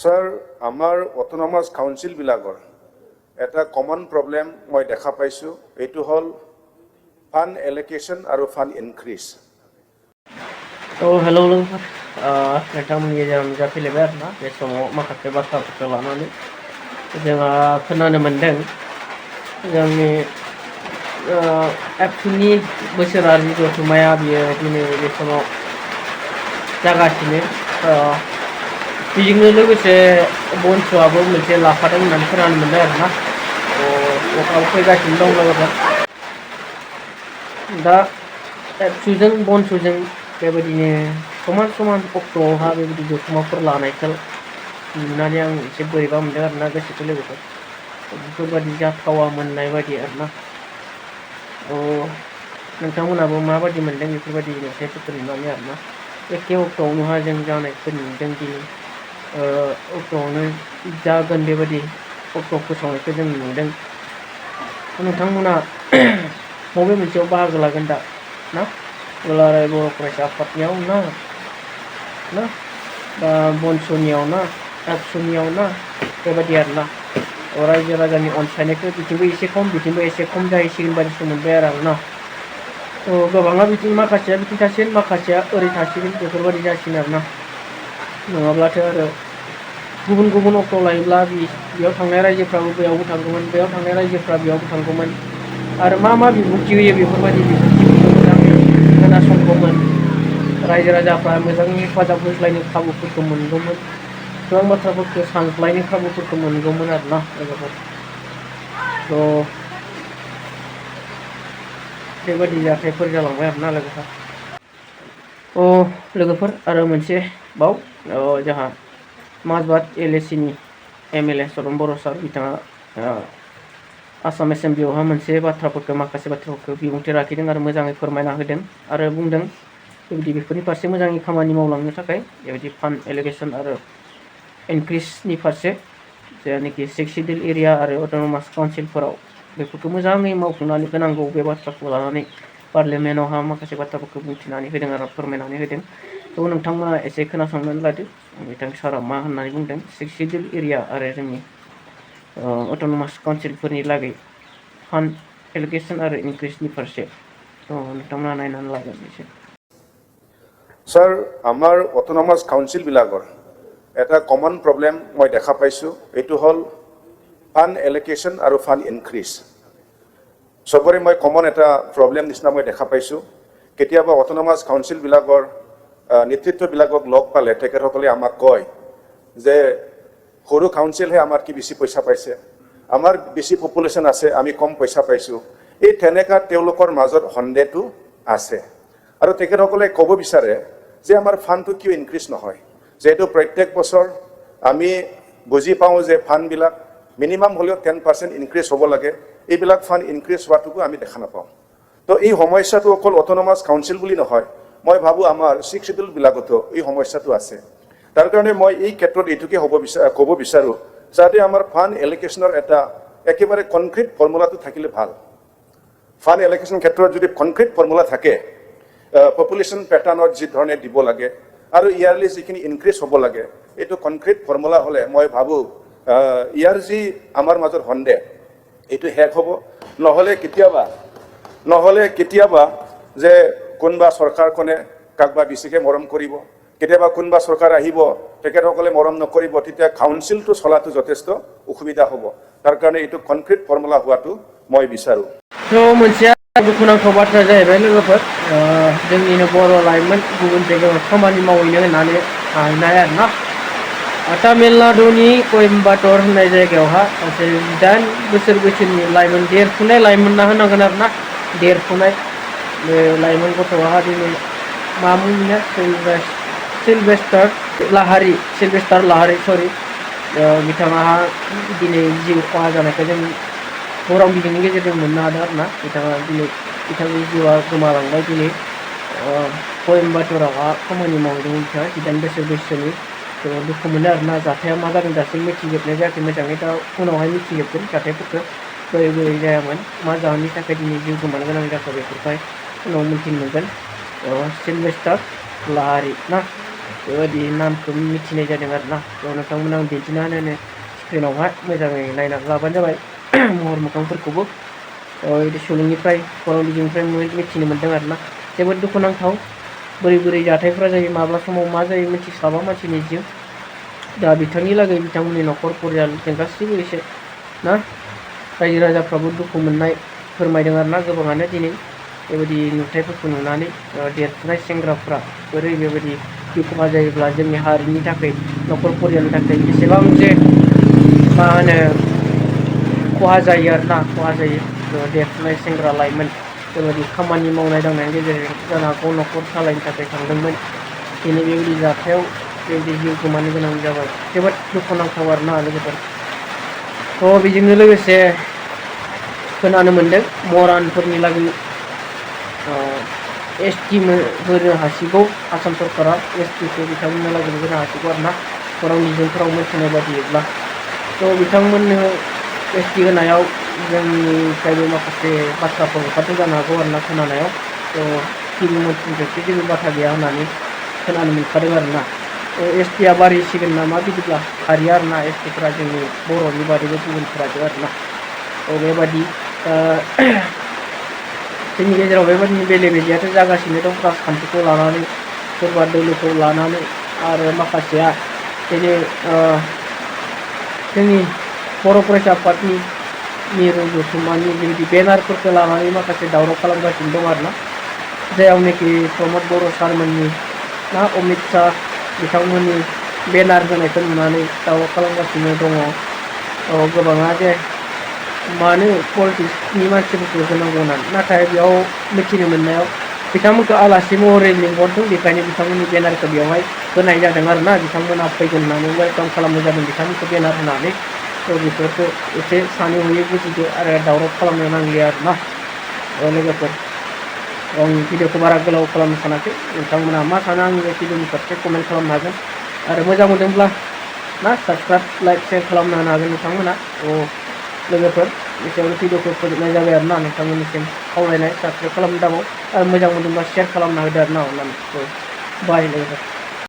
Sir, আমাৰ autonomous কাউন্সিলবিলাকৰ এটা common problem মই দেখা পাইছোঁ, এইটো হ'ল ফাণ্ড এল'কেশ্যন আৰু ফাণ্ড ইনক্ৰিজ। हेलौ लोगोफोर नोंथांमोननि गेजेराव नुजाफैलायबाय आरोना बे समाव माखासे बाथ्राफोरखौ लानानै जोंहा खोनानो मोन्दों जोंनि एबसुनि बोसोरारि जथुम्माया बियो दिनै बे समाव जागासिनो बेजोंनो लोगोसे बनस'आबो मोनसे लाफादों होननानै खोनानो मोन्दों आरोना अखाबो फैगासिनो दं लोगोफोर दा एबसुजों बनस'जों बेबायदिनो समान समान अक्ट'आवहा बेबायदि जथुम्माफोर लानायखौ नुनानै आं एसे बोरैबा मोनदों आरोना गोसोखौ लोगोफोर बेफोरबायदि जाथावा मोननाय बायदि आरोना नोंथांमोनाबो माबायदि मोनदों बेफोरबायदि नुथायफोरखौ नुनानै आरोना एखे अक्ट'आवनोहा जों जानायखौ नुदों दिनै अक्ट'आवनो जागोन बेबायदि अक्ट' फोसावनायखौ जों नुदों नोंथांमोना बबे मोनसेयाव बाहागो लागोन दा ना दुलाराय बर' फरायसा आफादनियाव ना बा बनस'नियाव ना एबसुनियाव ना बेबायदि आरोना रायजो राजानि अनसायनायखौ बिथिंबो एसे खम बिथिंबो एसे खम जाहैसिगोन बायदिसो मोनबाय आरोना गोबाङा बिथिं माखासेया बिथिं थासिगोन माखासेया ओरै थासिगोन बेफोरबायदि जासिगोन आरोना नङाब्लाथ' आरो गुबुन गुबुन अक्ट' लायोब्ला बेयाव थांनाय रायजोफ्राबो बेयावबो थांगौमोन बेयाव थांनाय रायजोफ्रा बेयावबो थांगौमोन आरो मा मा बिबुंथि होयो बेफोरबायदि बिबुंथिफोरखौ मोजाङै खोनासंगौमोन रायजो राजाफ्रा मोजाङै हेफाजाब होज्लायनो खाबुफोरखौ मोनगौमोन गोबां बाथ्राफोरखौ सानज्लायनो खाबुफोरखौ मोनगौमोन आरोना लोगोफोर बेबायदि जाथायफोर जालांबाय आरोना लोगोफोर आरो मोनसे बाव जोंहा माजबाद एलएसिनि एमएलए चरन बर' सार बिथाङा आसाम एसेम्ब्लियावहा मोनसे माखासे बाथ्राफोरखौ बिबुंथि लाखिदों आरो मोजाङै फोरमायना होदों आरो बुंदों बेबायदि बेफोरनि फारसे मोजाङै खामानि मावलांनो थाखाय बेबायदि फान्ड एल'केसन आरो इनक्रिजनि फारसे जायनाखि 6 सिडिउल एरिया आरो अट'नमास काउन्सिलफोराव बेफोरखौ मोजाङै मावफुंनानै होनांगौ बे बाथ्राखौ लानानै पार्लियामेन्टआवहा माखासे बाथ्राफोरखौ बुंथिनानै होदों आरो फोरमायनानै होदों थ' नोंथांमोना एसे खोनासंनानै लादो बिथां सारा मा होननानै बुंदों 6 सिडिउल एरिया आरो जोंनि अट'नमास काउन्सिलफोरनि लागै फान्ड एल'केसन आरो इनक्रिजनि फारसे नोंथांमोना नायनानै लागोन एसे। স্যাৰ, আমাৰ অটোনমাছ কাউন্সিলবিলাকৰ এটা কমন প্ৰব্লেম মই দেখা পাইছোঁ, এইটো হ'ল ফাণ্ড এল'কেশ্যন আৰু ফাণ্ড ইনক্ৰিজ। চবৰে মই কমন এটা প্ৰব্লেম নিচিনা মই দেখা পাইছোঁ। কেতিয়াবা অটোনমাছ কাউন্সিলবিলাকৰ নেতৃত্ববিলাকক লগ পালে তেখেতসকলে আমাক কয় যে সৰু কাউন্সিলহে আমাৰ কি বেছি পইচা পাইছে, আমাৰ বেছি পপুলেশ্যন আছে আমি কম পইচা পাইছোঁ। এই তেনেকুৱা তেওঁলোকৰ মাজত সন্দেহটো আছে আৰু তেখেতসকলে ক'ব বিচাৰে যে আমাৰ ফাণ্ডটো কিয় ইনক্ৰিজ নহয়, যিহেতু প্ৰত্যেক বছৰ আমি বুজি পাওঁ যে ফাণ্ডবিলাক মিনিমাম হ'লেও 10% ইনক্ৰিজ হ'ব লাগে, এইবিলাক ফাণ্ড ইনক্ৰিজ হোৱাটোকো আমি দেখা নাপাওঁ। তো এই সমস্যাটো অকল অটোনমাছ কাউন্সিল বুলি নহয়, মই ভাবোঁ আমাৰ 6 চিডিউলবিলাকতো এই সমস্যাটো আছে। তাৰ কাৰণে মই এই ক্ষেত্ৰত এইটোকে ক'ব বিচাৰোঁ যাতে আমাৰ ফাণ্ড এল'কেশ্যনৰ এটা একেবাৰে কনক্ৰিট ফৰ্মুলাটো থাকিলে ভাল। ফাণ্ড এল'কেশ্যন ক্ষেত্ৰত যদি কনক্ৰিট ফৰ্মুলা থাকে, পপুলেশ্যন পেটাৰ্ণত যি ধৰণে দিব লাগে আৰু ইয়াৰলি যিখিনি ইনক্ৰিজ হ'ব লাগে, এইটো কনক্ৰিট ফৰ্মুলা হ'লে মই ভাবোঁ ইয়াৰ যি আমাৰ মাজত সন্দেহ এইটো শেষ হ'ব। নহ'লে কেতিয়াবা যে কোনোবা চৰকাৰখনে কাকবা বেছিকৈ মৰম কৰিব, কেতিয়াবা কোনোবা চৰকাৰ আহিব তেখেতসকলে মৰম নকৰিব, তেতিয়া কাউন্সিলটো চলাটো যথেষ্ট অসুবিধা হ'ব। তাৰ কাৰণে এইটো কনক্ৰিট ফৰ্মুলা হোৱাটো মই বিচাৰোঁ। मोनसेया दुखुनांथाव बाथ्रा जाहैबाय लोगोफोर जोंनिनो बर' लाइमोन गुबुन जायगायाव खामानि मावहैनो होननानै थाहैनाय आरोना तामिलनाडुनि कयम्बाटर होननाय जायगायावहा सासे 18 बोसोर बैसोनि लाइमोन देरफुनाय लाइमोन ना होनांगोन आरोना देरफुनाय बे लाइमोन गथ'आ दिनै मा मुंनिया सिलभेस्टार लाहारि सरि बिथाङा दिनै जिउ खहा जानायखौ जों खौरां बिजोंनि गेजेरजों मोननो हादों आरोना बिथांनि जिउआ गोमालांबाय दिनै कयम्बाटरावहा खामानि मावदोंमोन बिथाङा 18 बोसोर बैसोनि दुखु मोनो आरोना जाथाया मा जादों दासिम मिथिजोबनाय जायाखै मोजाङै दा उनावहाय मिथिजोबगोन जाथायफोरखौ बोरै जायामोन मा जाहोननि थाखाय दिनै जिउ गोमानो गोनां जाखो बेफोरखौहाय उनाव मिथिनो मोनगोन। सिलभेस्टार लाहारि ना बेबायदि नामखौ मिथिनाय जादों आरोना। नोंथांमोना आं दिन्थिना होनो स्क्रिनावहाय मोजाङै नायनानै लाबानो जाबाय महर मोखांफोरखौबो। बिदि सुलुंनिफ्राय खौरां बिजोंनिफ्राय मिथिनो मोन्दों आरोना। जोबोद दुखुनांथाव बोरै जाथायफ्रा जायो, माब्ला समाव मा जायो मिथिस्लाबा मानसिनि जिउ। दा बिथांनि लागै बिथांमोननि न'खर परियाल जों गासैबो एसे ना रायजो राजाफ्राबो दुखु मोननाय फोरमायदों आरोना गोबाङानो दिनै बेबायदि नुथायफोरखौ नुनानै। देरफुनाय सेंग्राफ्रा बोरै बेबायदि जिउ खहा जायोब्ला जोंनि हारिनि थाखाय, न'खर परियालनि थाखाय बेसेबां जे मा होनो खहा जायो आरोना, खहा जायो। देरफुनाय सेंग्रा लाइमोन बेबायदि खामानि मावनाय दांनायनि गेजेरजों जानो हागौ न'खर सालायनो थाखाय थांदोंमोन, दिनै बेबायदि जाथायाव बेबायदि जिउ गोमानो गोनां जाबाय। जोबोद दुखुनांथाव आरोना लोगोफोर। बेजोंनो लोगोसे खोनानो मोन्दों मरानफोरनि लागै ST होनो हासिगौ आसाम सरकारा। STखौ बिथांमोननो लागै होनो हासिगौ आरोना खौरां बिजोंफोराव मिथिनाय बादियैब्ला। बिथांमोननो ST होनायाव जोंनिफ्रायबो माखासे बाथ्राफोर ओंखारदों जानो हागौ आरोना खोनानायाव। टिभि मन्थ्रिनिफ्रायसो जेबो बाथ्रा गैया होननानै खोनानो मोनखादों आरोना। STआ बारायसिगोन नामा बिदिब्ला हारिया आरोना, STफोरा जोंनि बर'नि बादैबो गुबुनफोराबो आरोना। बेबादि जोंनि गेजेराव बेबादिनो बेले बेजेयाथ' जागासिनो दं राजखान्थिखौ लानानै, सोरबा दोलोखौ लानानै, आरो माखासेया दिनै जोंनि बर' फरायसा आफादनि मिरु जथुम्मानि बेबायदि बेनारफोरखौ लानानै माखासे दावराव खालामगासिनो दं आरोना। जेरावनोखि प्रमद बर' सारमोननि ना अमित शाह बिथांमोननि बेनार होनायखौ नुनानै दावराव खालामगासिनो दङ। गोबाङा जे मानो पलिटिक्सनि मानसिफोरखौ होनांगौ होननानै, नाथाय बेयाव मिथिनो मोननायाव बिथांमोनखौ आलासि महरै लिंहरदों, बेखायनो बिथांमोननि बेनारखौ बेवहाय होनाय जादों आरोना। बिथांमोना फैगोन होननानै वेलकाम खालामनाय जादों बिथांमोनखौ बेनार होनानै। बेफोरखौ एसे सानै हयै बुजिदो आरो दावराव खालामनो नांलिया आरोना लोगोफोर। आं भिडिअखौ बारा गोलाव खालामनो सानाखै। नोंथांमोना मा सानो आंनि भिडिअनि फारसे कमेन्ट खालामनो हागोन, आरो मोजां मोनदोंब्ला ना साबसक्राइब, लाइक, शेयार खालामना होनो हागोन नोंथांमोना। लोगोफोर एसेयावनो भिडिअखौ फोजोबनाय जाबाय आरोना। नोंथांमोननिसिम खावलायनाय साबसक्राइब खालामनो दाबाव, आरो मोजां मोनदोंब्ला शेयार खालामना होदो आरोना अननानै। बाय लोगोफोर।